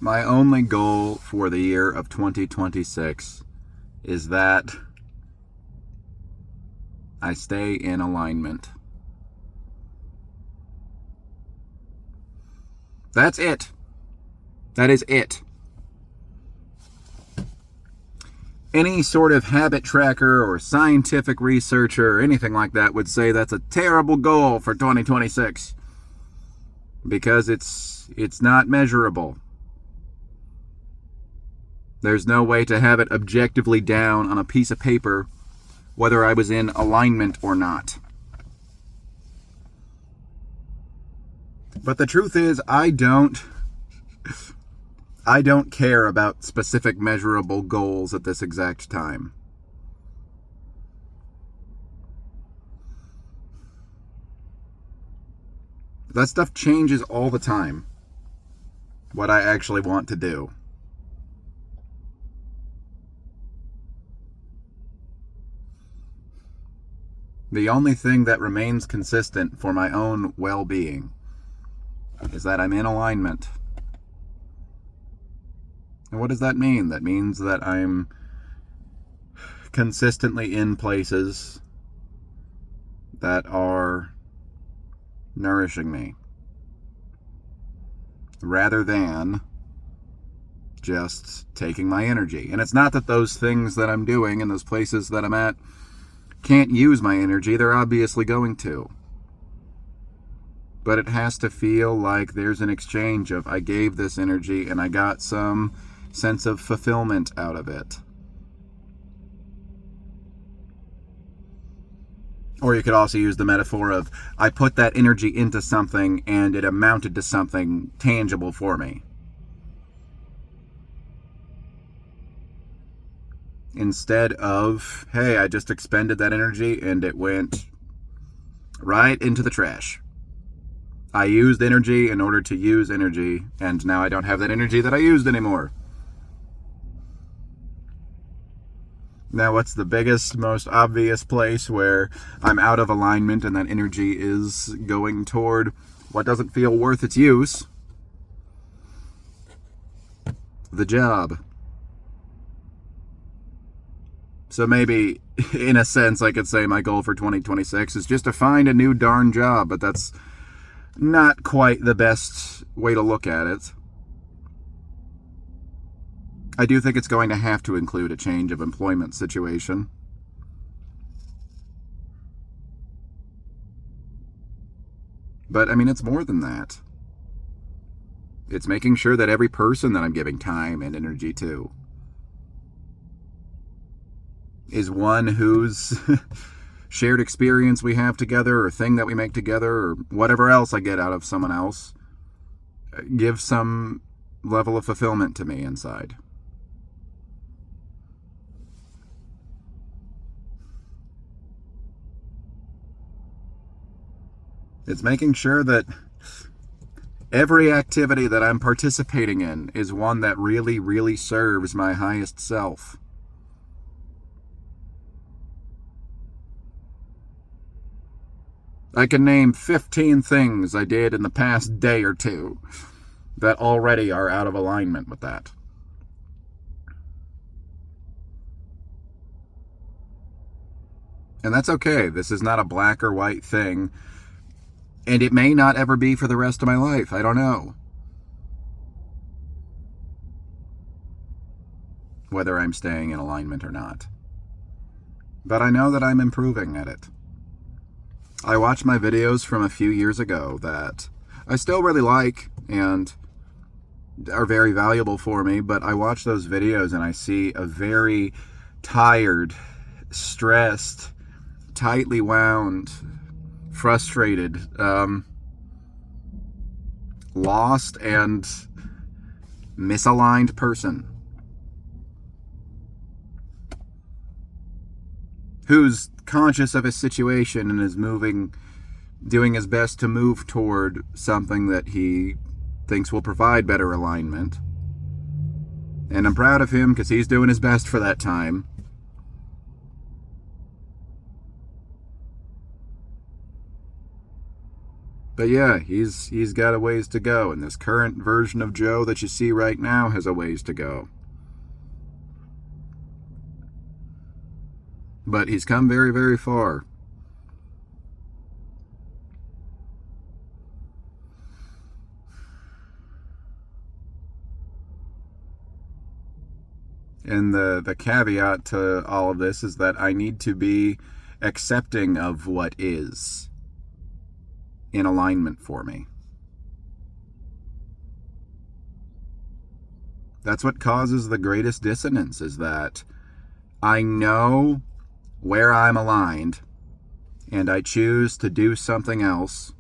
My only goal for the year of 2026 is that I stay in alignment. That's it. That is it. Any sort of habit tracker or scientific researcher or anything like that would say that's a terrible goal for 2026 because it's not measurable. There's no way to have it objectively down on a piece of paper whether I was in alignment or not. But the truth is, I don't care about specific measurable goals at this exact time. That stuff changes all the time, what I actually want to do. The only thing that remains consistent for my own well-being is that I'm in alignment. And what does that mean? That means that I'm consistently in places that are nourishing me, rather than just taking my energy. And it's not that those things that I'm doing and those places that I'm at can't use my energy. They're obviously going to. But it has to feel like there's an exchange of I gave this energy and I got some sense of fulfillment out of it. Or you could also use the metaphor of I put that energy into something and it amounted to something tangible for me. Instead of, hey, I just expended that energy and it went right into the trash. I used energy in order to use energy, and now I don't have that energy that I used anymore. Now, what's the biggest, most obvious place where I'm out of alignment and that energy is going toward what doesn't feel worth its use? The job. So maybe, in a sense, I could say my goal for 2026 is just to find a new darn job, but that's not quite the best way to look at it. I do think it's going to have to include a change of employment situation. But, I mean, it's more than that. It's making sure that every person that I'm giving time and energy to is one whose shared experience we have together, or thing that we make together, or whatever else I get out of someone else, gives some level of fulfillment to me inside. It's making sure that every activity that I'm participating in is one that really, really serves my highest self. I can name 15 things I did in the past day or two that already are out of alignment with that. And that's okay. This is not a black or white thing. And it may not ever be for the rest of my life. I don't know. Whether I'm staying in alignment or not. But I know that I'm improving at it. I watch my videos from a few years ago that I still really like and are very valuable for me, but I watch those videos and I see a very tired, stressed, tightly wound, frustrated, lost and misaligned person who's conscious of his situation and is doing his best to move toward something that he thinks will provide better alignment. And I'm proud of him because he's doing his best for that time. But yeah, he's got a ways to go, and this current version of Joe that you see right now has a ways to go. But he's come very, very far. And the caveat to all of this is that I need to be accepting of what is in alignment for me. That's what causes the greatest dissonance, is that I know where I'm aligned and I choose to do something else,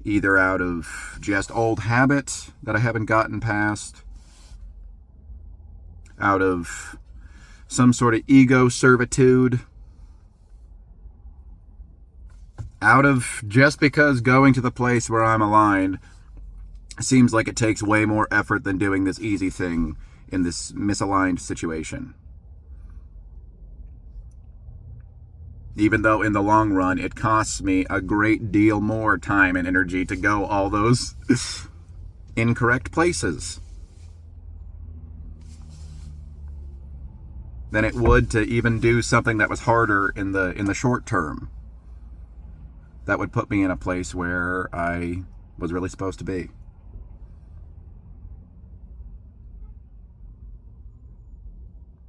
either out of just old habit that I haven't gotten past, out of some sort of ego servitude, out of just because going to the place where I'm aligned seems like it takes way more effort than doing this easy thing in this misaligned situation. Even though in the long run it costs me a great deal more time and energy to go all those incorrect places than it would to even do something that was harder in the short term. That would put me in a place where I was really supposed to be.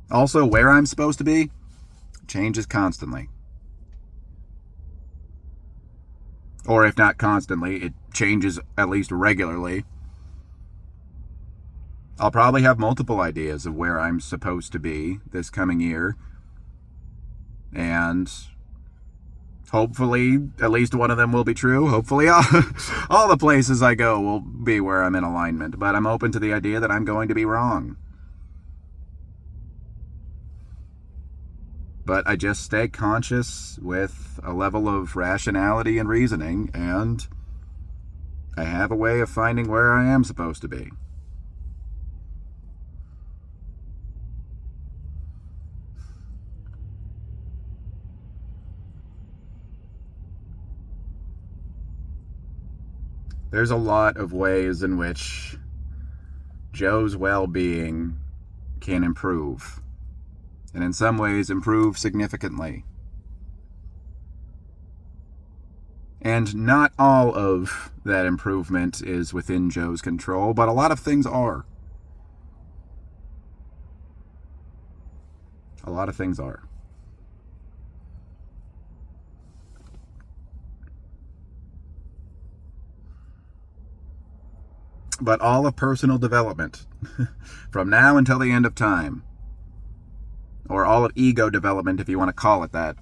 Also, where I'm supposed to be changes constantly. Or if not constantly, it changes at least regularly. I'll probably have multiple ideas of where I'm supposed to be this coming year. And hopefully at least one of them will be true. Hopefully all the places I go will be where I'm in alignment. But I'm open to the idea that I'm going to be wrong. But I just stay conscious with a level of rationality and reasoning, and I have a way of finding where I am supposed to be. There's a lot of ways in which Joe's well-being can improve. And in some ways improve significantly. And not all of that improvement is within Joe's control, but a lot of things are. A lot of things are. But all of personal development, from now until the end of time, or all of ego development, if you want to call it that.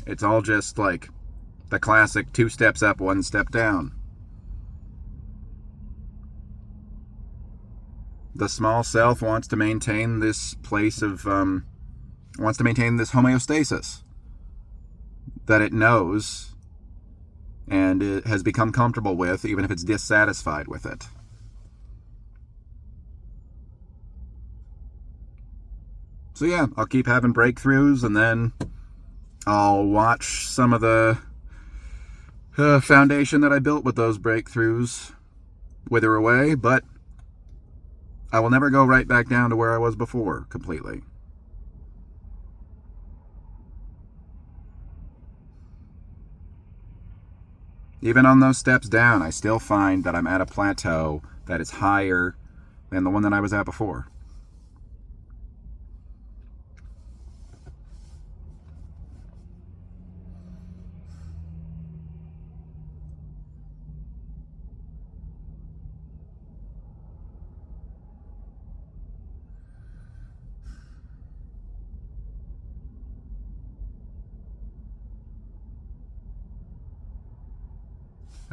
It's all just like the classic 2 steps up, 1 step down. The small self wants to maintain this place of, wants to maintain this homeostasis that it knows and it has become comfortable with, even if it's dissatisfied with it. So yeah, I'll keep having breakthroughs, and then I'll watch some of the foundation that I built with those breakthroughs wither away, but I will never go right back down to where I was before completely. Even on those steps down, I still find that I'm at a plateau that is higher than the one that I was at before.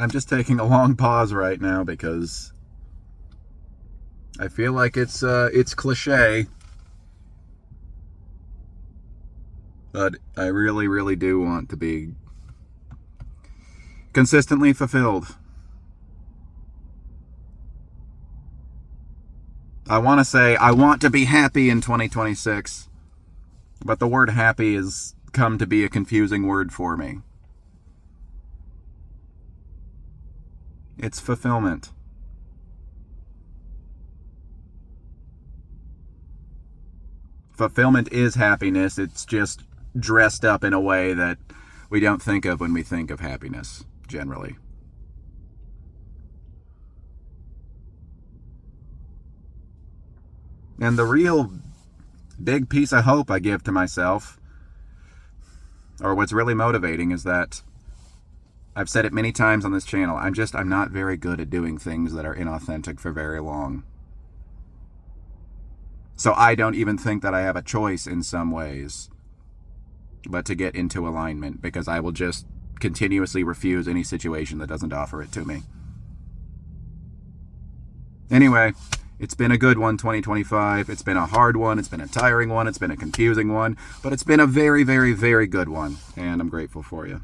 I'm just taking a long pause right now because I feel like it's cliche, but I really, really do want to be consistently fulfilled. I want to say I want to be happy in 2026, but the word happy has come to be a confusing word for me. It's fulfillment. Fulfillment is happiness. It's just dressed up in a way that we don't think of when we think of happiness, generally. And the real big piece of hope I give to myself, or what's really motivating, is that I've said it many times on this channel, I'm not very good at doing things that are inauthentic for very long. So I don't even think that I have a choice in some ways but to get into alignment, because I will just continuously refuse any situation that doesn't offer it to me. Anyway, it's been a good one, 2025. It's been a hard one. It's been a tiring one. It's been a confusing one. But it's been a very, very, very good one. And I'm grateful for you.